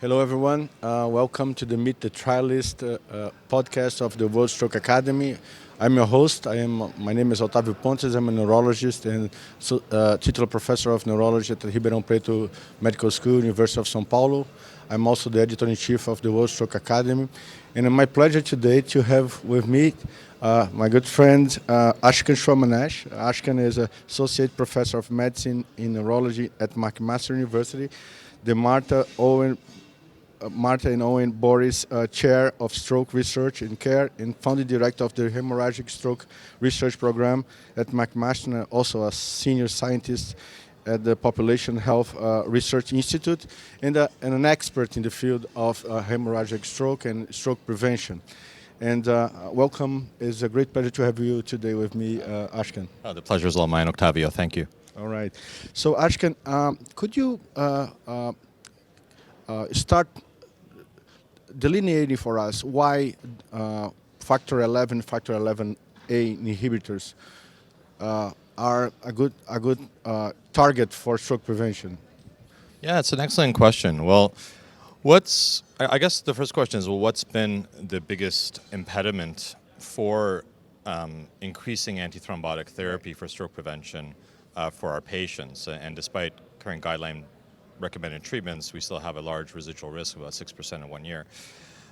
Hello, everyone. Welcome to the Meet the Trialist podcast of the World Stroke Academy. I'm your host. My name is Octavio Pontes. I'm a neurologist and titular professor of neurology at the Ribeirão Preto Medical School, University of São Paulo. I'm also the editor-in-chief of the World Stroke Academy. And it's my pleasure today to have with me my good friend Ashkan Shoamanesh. Ashkan is associate professor of medicine in neurology at McMaster University, the Martha and Owen Boris Chair of Stroke Research and Care and founding director of the Hemorrhagic Stroke Research Program at McMaster, also a senior scientist at the Population Health Research Institute, and an expert in the field of hemorrhagic stroke and stroke prevention. And welcome. It's a great pleasure to have you today with me, Ashkan. The pleasure is all mine, Octavio. Thank you. All right. So, Ashkan, could you start delineating for us why factor 11, factor 11A inhibitors are a good target for stroke prevention? Yeah, it's an excellent question. Well, I guess the first question is, what's been the biggest impediment for increasing antithrombotic therapy for stroke prevention for our patients? And despite current guideline recommended treatments, we still have a large residual risk of about 6% in 1 year.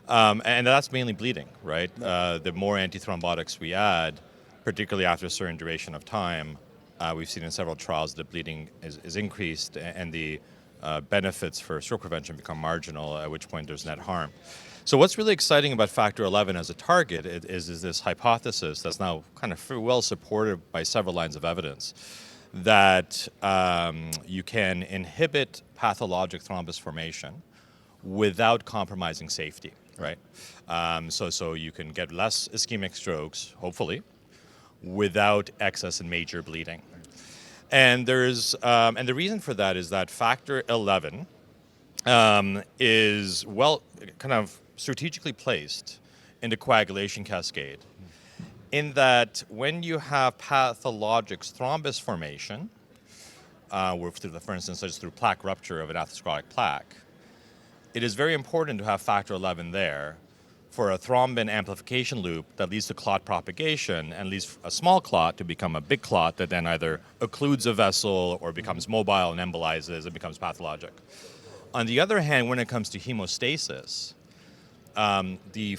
And that's mainly bleeding, right? The more antithrombotics we add, particularly after a certain duration of time, we've seen in several trials that bleeding is increased and the benefits for stroke prevention become marginal, at which point there's net harm. So what's really exciting about factor 11 as a target is this hypothesis that's now kind of well supported by several lines of evidence that you can inhibit pathologic thrombus formation without compromising safety, right? So you can get less ischemic strokes, hopefully, without excess and major bleeding. And and the reason for that is that factor 11 is kind of strategically placed in the coagulation cascade, in that when you have pathologic thrombus formation, for instance, such as through plaque rupture of an atherosclerotic plaque, it is very important to have factor 11 there for a thrombin amplification loop that leads to clot propagation and leads a small clot to become a big clot that then either occludes a vessel or becomes mobile and embolizes and becomes pathologic. On the other hand, when it comes to hemostasis, the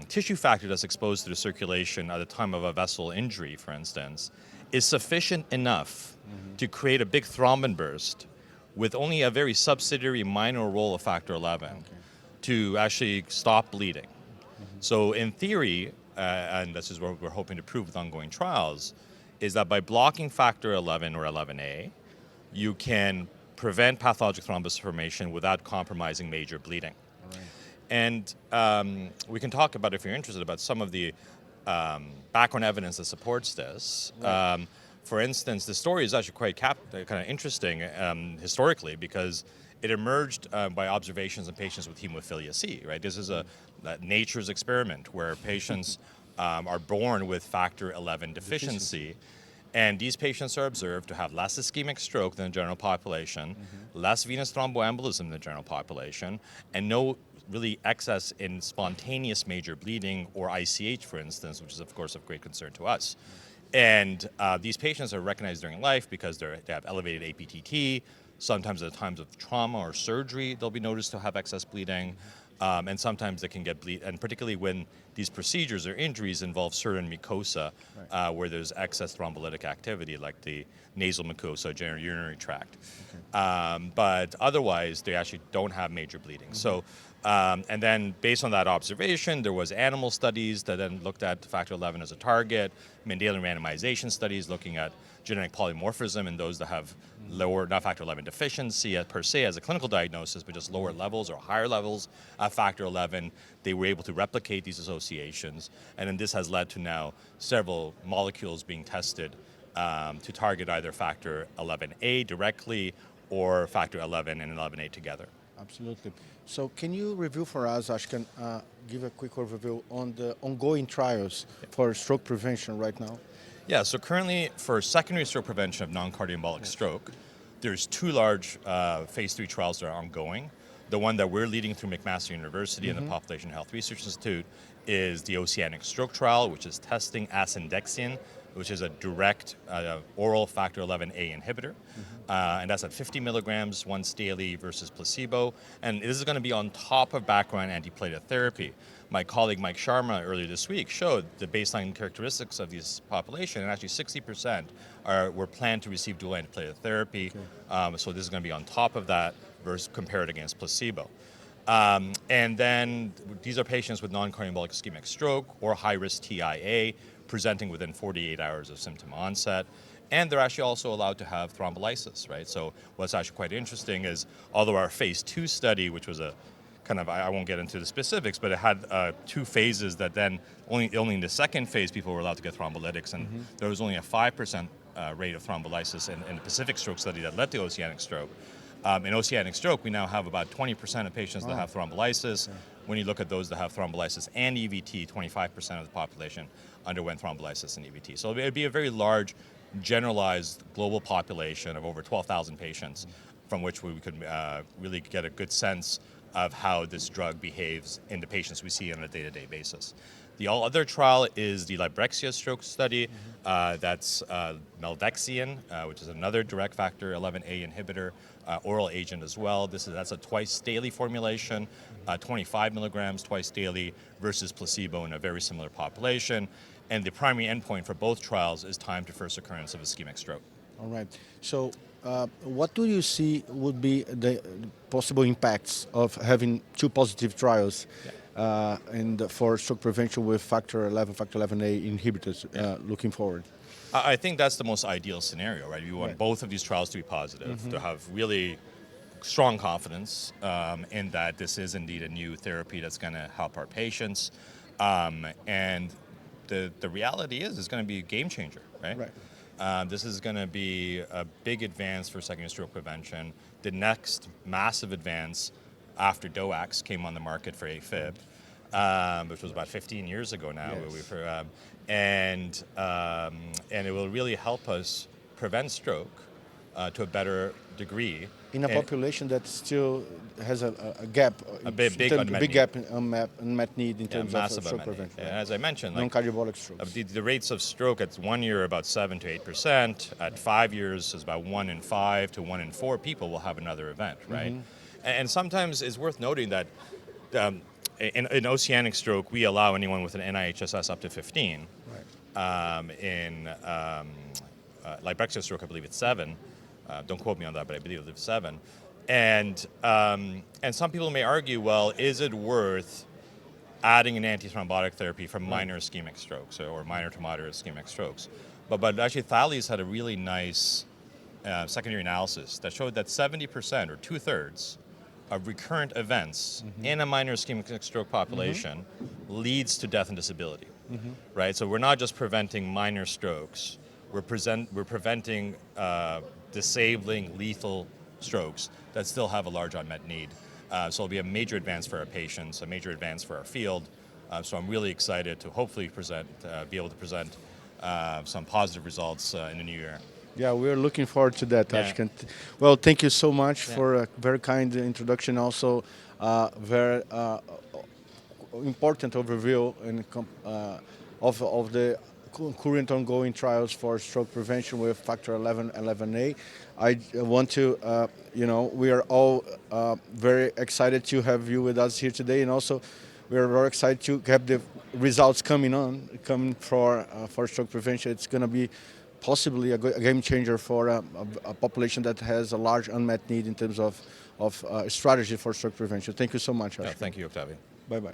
tissue factor that's exposed to the circulation at the time of a vessel injury, for instance, is sufficient enough to create a big thrombin burst with only a very subsidiary minor role of factor 11 to actually stop bleeding. So in theory, and this is what we're hoping to prove with ongoing trials, is that by blocking factor 11 or 11A, you can prevent pathologic thrombus formation without compromising major bleeding. And we can talk about, if you're interested, about some of the background evidence that supports this. Right. For instance, the story is actually quite kind of interesting historically, because it emerged by observations in patients with hemophilia C, right? This is a nature's experiment where patients are born with factor 11 deficiency. And these patients are observed to have less ischemic stroke than the general population, less venous thromboembolism than the general population, and no really excess in spontaneous major bleeding or ICH, for instance, which is, of course, of great concern to us. And these patients are recognized during life because they have elevated APTT. Sometimes at times of trauma or surgery, they'll be noticed to have excess bleeding. And sometimes they can get bleed, and particularly when these procedures or injuries involve certain mucosa, where there's excess thrombolytic activity, like the nasal mucosa, genitourinary tract. But otherwise, they actually don't have major bleeding. So, and then based on that observation, there was animal studies that then looked at factor 11 as a target, Mendelian randomization studies looking at genetic polymorphism in those that have lower, not factor 11 deficiency per se as a clinical diagnosis, but just lower levels or higher levels of factor 11. They were able to replicate these associations, and then this has led to now several molecules being tested to target either factor 11A directly or factor 11 and 11A together. Absolutely. So can you review for us, Ashkan, give a quick overview on the ongoing trials for stroke prevention right now? Yeah, so currently for secondary stroke prevention of non-cardioembolic stroke, there's two large phase 3 trials that are ongoing. The one that we're leading through McMaster University and the Population Health Research Institute is the Oceanic Stroke Trial, which is testing asundexian, which is a direct oral factor 11A inhibitor. And that's at 50 milligrams once daily versus placebo. And this is going to be on top of background antiplatelet therapy. My colleague Mike Sharma earlier this week showed the baseline characteristics of this population, and actually 60% were planned to receive dual antiplatelet therapy. So this is going to be on top of that versus compared against placebo. And then these are patients with non-cardiomyopathic ischemic stroke or high-risk TIA presenting within 48 hours of symptom onset. And they're actually also allowed to have thrombolysis, right? So what's actually quite interesting is, although our phase 2 study, which was a kind of, I won't get into the specifics, but it had 2 phases that then only in the second phase people were allowed to get thrombolytics, and there was only a 5% rate of thrombolysis in the Pacific stroke study that led to oceanic stroke. In oceanic stroke, we now have about 20% of patients that have thrombolysis. When you look at those that have thrombolysis and EVT, 25% of the population underwent thrombolysis and EVT. So it would be a very large, generalized global population of over 12,000 patients from which we could really get a good sense of how this drug behaves in the patients we see on a day-to-day basis. The other trial is the Librexia stroke study. That's milvexian, which is another direct factor 11A inhibitor, oral agent as well. That's a twice daily formulation, 25 milligrams twice daily versus placebo in a very similar population. And the primary endpoint for both trials is time to first occurrence of ischemic stroke. All right. So, what do you see would be the possible impacts of having 2 positive trials and for stroke prevention with factor 11A inhibitors looking forward? I think that's the most ideal scenario, right? You want both of these trials to be positive, to have really strong confidence in that this is indeed a new therapy that's going to help our patients. And the reality is it's going to be a game changer, right? This is going to be a big advance for secondary stroke prevention. The next massive advance after DOACs came on the market for AFib, which was about 15 years ago now. And it will really help us prevent stroke to a better degree. In a population that still has a gap, big gap in unmet need in terms of stroke prevention. As I mentioned, non-cardiovolic strokes. The rates of stroke at 1 year are about 7 to 8%. At 5 years, it's about 1 in 5 to 1 in 4 people will have another event, right? And sometimes it's worth noting that in oceanic stroke, we allow anyone with an NIHSS up to 15. In Librexia stroke, I believe it's 7. Don't quote me on that, but I believe it's 7. And some people may argue, well, is it worth adding an antithrombotic therapy for minor ischemic strokes or minor to moderate ischemic strokes? But actually, Thales had a really nice secondary analysis that showed that 70% or 2/3 of recurrent events in a minor ischemic stroke population leads to death and disability, right? So we're not just preventing minor strokes, we're preventing disabling lethal strokes that still have a large unmet need. So it'll be a major advance for our patients, a major advance for our field. So I'm really excited to hopefully be able to present some positive results in the new year. Yeah, we're looking forward to that, Ashkan. Well, thank you so much for a very kind introduction. Also, very important overview of the current ongoing trials for stroke prevention with factor 11A. I want to, we are all very excited to have you with us here today, and also we are very excited to have the results coming for stroke prevention. It's going to be possibly a game changer for a population that has a large unmet need in terms of strategy for stroke prevention. Thank you so much, Ashkan. Thank you, Octavio. Bye-bye.